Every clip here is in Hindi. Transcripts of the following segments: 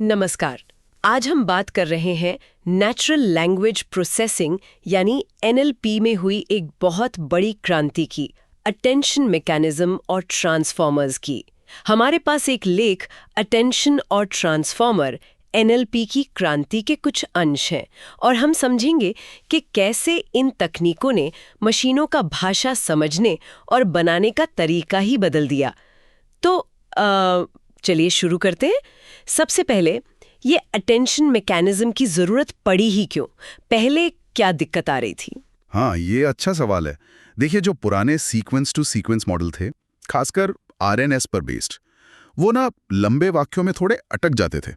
नमस्कार। आज हम बात कर रहे हैं नेचुरल लैंग्वेज प्रोसेसिंग यानी एनएलपी में हुई एक बहुत बड़ी क्रांति की, अटेंशन मैकेनिज्म और ट्रांसफॉर्मर्स की। हमारे पास एक लेख अटेंशन और ट्रांसफॉर्मर एनएलपी की क्रांति के कुछ अंश हैं और हम समझेंगे कि कैसे इन तकनीकों ने मशीनों का भाषा समझने और बनाने का तरीका ही बदल दिया। तो चलिए शुरू करते हैं। सबसे पहले ये अटेंशन मैकेनिज्म की जरूरत पड़ी ही क्यों? पहले क्या दिक्कत आ रही थी? हाँ, ये अच्छा सवाल है। देखिए, जो पुराने सीक्वेंस टू सीक्वेंस मॉडल थे, खासकर आरएनएस पर बेस्ड, वो ना लंबे वाक्यों में थोड़े अटक जाते थे।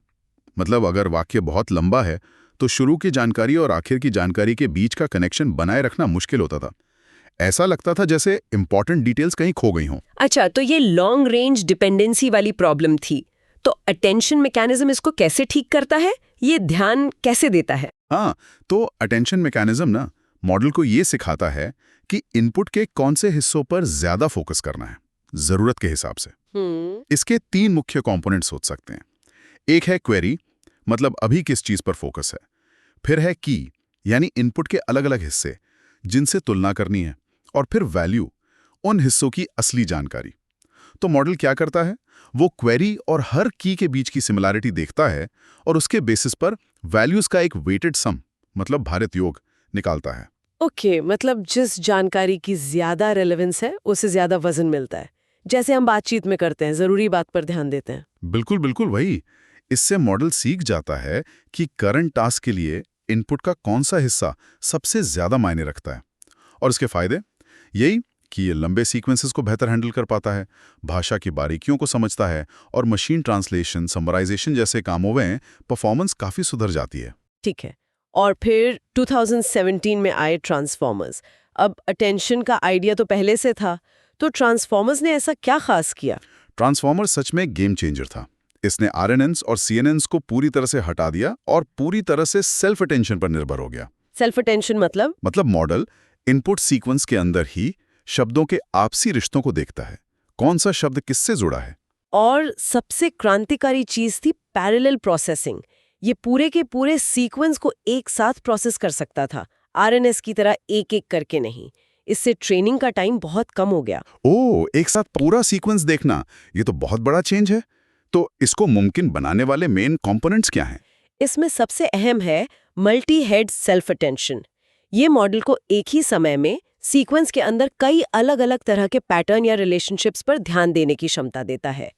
मतलब अगर वाक्य बहुत लंबा है तो शुरू की जानकारी और आखिर की जानकारी के बीच का कनेक्शन बनाए रखना मुश्किल होता था। ऐसा लगता था जैसे इंपॉर्टेंट डिटेल्स कहीं खो गई हों। अच्छा, तो ये लॉन्ग रेंज डिपेंडेंसी वाली प्रॉब्लम थी। तो अटेंशन मैकेनिज्म इसको कैसे ठीक करता है? ये ध्यान कैसे देता है? हाँ, तो अटेंशन मैकेनिज्म ना मॉडल को ये सिखाता है कि इनपुट के कौन से हिस्सों पर ज्यादा फोकस करना है, जरूरत के हिसाब से। इसके 3 मुख्य कंपोनेंट्स हो सकते हैं। एक है क्वेरी, मतलब अभी किस चीज पर फोकस है। फिर है की, यानी इनपुट के अलग अलग हिस्से जिनसे तुलना करनी है। और फिर वैल्यू, उन हिस्सों की असली जानकारी। तो मॉडल क्या करता है? वो क्वेरी और हर की के बीच की सिमिलैरिटी देखता है और उसके बेसिस पर वैल्यूज का एक वेटेड सम, मतलब भारित योग, निकालता है। ओके, मतलब जिस जानकारी की ज्यादा रेलेवेंस है उसे ज्यादा वजन मिलता है। जैसे हम बातचीत में करते हैं, जरूरी बात पर ध्यान देते हैं। बिल्कुल बिल्कुल वही। इससे मॉडल सीख जाता है कि करंट टास्क के लिए इनपुट का कौन सा हिस्सा सबसे ज्यादा मायने रखता है। और इसके फायदे यही कि ये लंबे सीक्वेंसेस को बेहतर हैंडल कर पाता है, भाषा की बारीकियों को समझता है और मशीन ट्रांसलेशन, समराइजेशन जैसे कामों में परफॉर्मेंस काफी सुधर जाती है। ठीक है। और फिर 2017 में आए ट्रांसफॉर्मर्स। अब अटेंशन का आइडिया तो पहले से था, तो ट्रांसफॉर्मर्स ने ऐसा क्या खास किया? ट्रांसफॉर्मर सच में गेम चेंजर था। इसने आरएनएन्स और सीएनएन्स को पूरी तरह से हटा दिया और पूरी तरह से सेल्फ अटेंशन पर निर्भर हो गया। सेल्फ अटेंशन मतलब मॉडल इनपुट सीक्वेंस के अंदर ही शब्दों के आपसी रिश्तों को देखता है, कौन सा शब्द किससे जुड़ा है। और सबसे क्रांतिकारी चीज थी पैरेलल प्रोसेसिंग। ये पूरे के पूरे सीक्वेंस को एक साथ प्रोसेस कर सकता था, आरएनएस की तरह एक एक करके नहीं। इससे ट्रेनिंग का टाइम बहुत कम हो गया। ओह, एक साथ पूरा सीक्वेंस देखना, ये तो बहुत बड़ा चेंज है। तो इसको मुमकिन बनाने वाले मेन कंपोनेंट्स क्या हैं? इसमें सबसे अहम है मल्टी हेड सेल्फ अटेंशन। ये मॉडल को एक ही समय में सीक्वेंस के अंदर कई अलग अलग तरह के पैटर्न या रिलेशनशिप्स पर ध्यान देने की क्षमता देता है।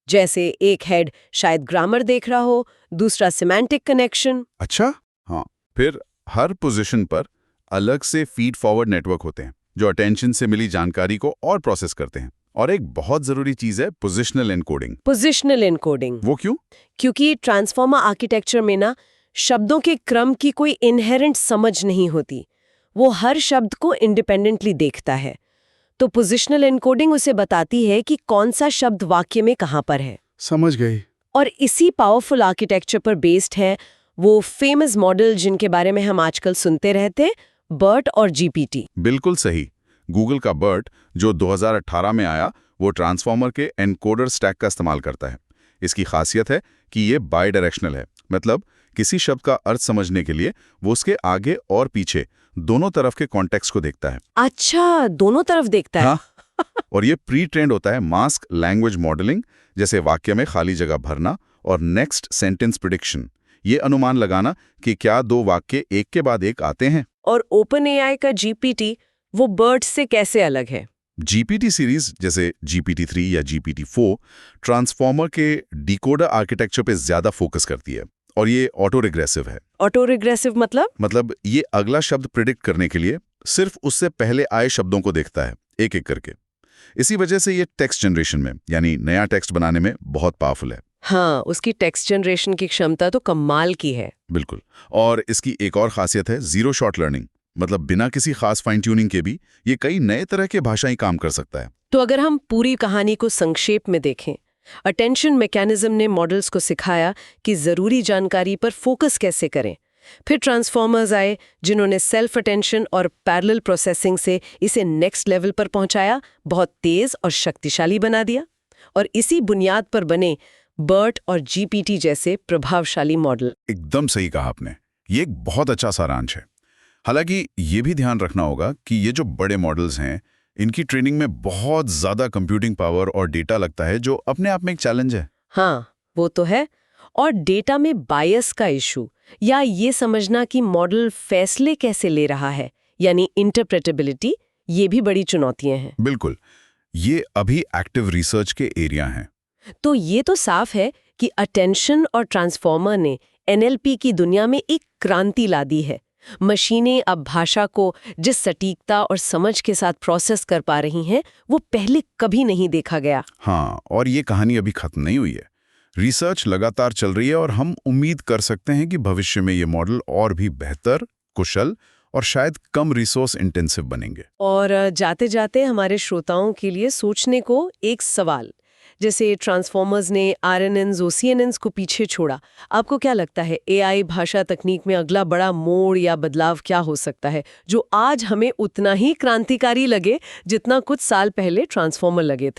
जैसे एक हेड शायद ग्रामर देख रहा हो, दूसरा सिमेंटिक कनेक्शन। अच्छा, हाँ। फिर हर पोजीशन पर अलग से फीड फॉरवर्ड नेटवर्क होते हैं जो अटेंशन से मिली जानकारी को और प्रोसेस करते हैं। और एक बहुत जरूरी चीज है पोजिशनल एनकोडिंग। पोजिशनल एनकोडिंग वो क्यों? क्योंकि ट्रांसफॉर्मर आर्किटेक्चर में ना शब्दों के क्रम की कोई इनहेरेंट समझ नहीं होती। वो हर शब्द को इंडिपेंडेंटली देखता है। तो पोजिशनल एनकोडिंग उसे बताती है कि कौन सा शब्द वाक्य में कहां पर है। समझ गई। और इसी पावरफुल आर्किटेक्चर पर बेस्ड है वो फेमस मॉडल जिनके बारे में हम आजकल सुनते रहते हैं, बर्ट और जीपीटी। बिल्कुल सही। गूगल का बर्ट जो 2018 में आया, वो ट्रांसफॉर्मर के एनकोडर स्टैक का इस्तेमाल करता है। इसकी खासियत है कि ये बाई डायरेक्शनल है, मतलब किसी शब्द का अर्थ समझने के लिए वो उसके आगे और पीछे दोनों तरफ के कॉन्टेक्स्ट को देखता है। अच्छा, दोनों तरफ देखता है। हाँ। और ये प्री ट्रेंड होता है मास्क लैंग्वेज मॉडलिंग, जैसे वाक्य में खाली जगह भरना और नेक्स्ट सेंटेंस प्रिडिक्शन, ये अनुमान लगाना कि क्या 2 वाक्य एक के बाद एक आते हैं। और ओपन एआई का जीपीटी वो बर्ट से कैसे अलग है? जीपीटी सीरीज जैसे GPT-3 या GPT-4 ट्रांसफॉर्मर के डिकोडर आर्किटेक्चर पे ज्यादा फोकस करती है और ये ऑटो रिग्रेसिव है। ऑटो रिग्रेसिव मतलब ये अगला शब्द प्रिडिक्ट करने के लिए सिर्फ उससे पहले आए शब्दों को देखता है, एक एक करके। इसी वजह से ये टेक्स्ट जनरेशन में, यानी नया टेक्स्ट बनाने में बहुत पावरफुल है। हाँ, उसकी टेक्स्ट जनरेशन की क्षमता तो कमाल की है। बिल्कुल। और इसकी एक और खासियत है जीरो शॉट लर्निंग, मतलब बिना किसी खास फाइन ट्यूनिंग के भी ये कई नए तरह के भाषाई काम कर सकता है। तो अगर हम पूरी कहानी को संक्षेप में देखें, अटेंशन मैकेनिज्म ने मॉडल्स को सिखाया कि जरूरी जानकारी पर फोकस कैसे करें। फिर ट्रांसफॉर्मर्स आए जिन्होंने सेल्फ अटेंशन और पैरेलल प्रोसेसिंग से इसे नेक्स्ट लेवल पर पहुंचाया, बहुत तेज और शक्तिशाली बना दिया। और इसी बुनियाद पर बने बर्ट और जीपीटी जैसे प्रभावशाली मॉडल। एकदम सही कहा आपने, ये एक बहुत अच्छा सारांश है। हालांकि ये भी ध्यान रखना होगा कि ये जो बड़े मॉडल्स हैं, इनकी ट्रेनिंग में बहुत ज़्यादा कंप्यूटिंग पावर और डेटा लगता है, जो अपने आप में एक चैलेंज है। हाँ, वो तो है। और डेटा में बायस का इशू, या ये समझना कि मॉडल फैसले कैसे ले रहा है, यानी इंटरप्रेटेबिलिटी, ये भी बड़ी चुनौतियां हैं। बिल्कुल, ये अभी एक्टिव रिसर्च के एरिया हैं। तो ये तो साफ है कि अटेंशन और ट्रांसफॉर्मर ने एनएलपी की दुनिया में एक क्रांति ला दी है। मशीनें अब भाषा को जिस सटीकता और समझ के साथ प्रोसेस कर पा रही हैं, वो पहले कभी नहीं देखा गया। हाँ, और ये कहानी अभी खत्म नहीं हुई है। रिसर्च लगातार चल रही है और हम उम्मीद कर सकते हैं कि भविष्य में ये मॉडल और भी बेहतर, कुशल और शायद कम रिसोर्स इंटेंसिव बनेंगे। और जाते जाते हमारे श्रोताओं के लिए सोचने को एक सवाल, जैसे ट्रांसफॉर्मर्स ने आरएनएन्स और सीएनएन्स को पीछे छोड़ा, आपको क्या लगता है एआई भाषा तकनीक में अगला बड़ा मोड़ या बदलाव क्या हो सकता है, जो आज हमें उतना ही क्रांतिकारी लगे जितना कुछ साल पहले ट्रांसफॉर्मर लगे थे?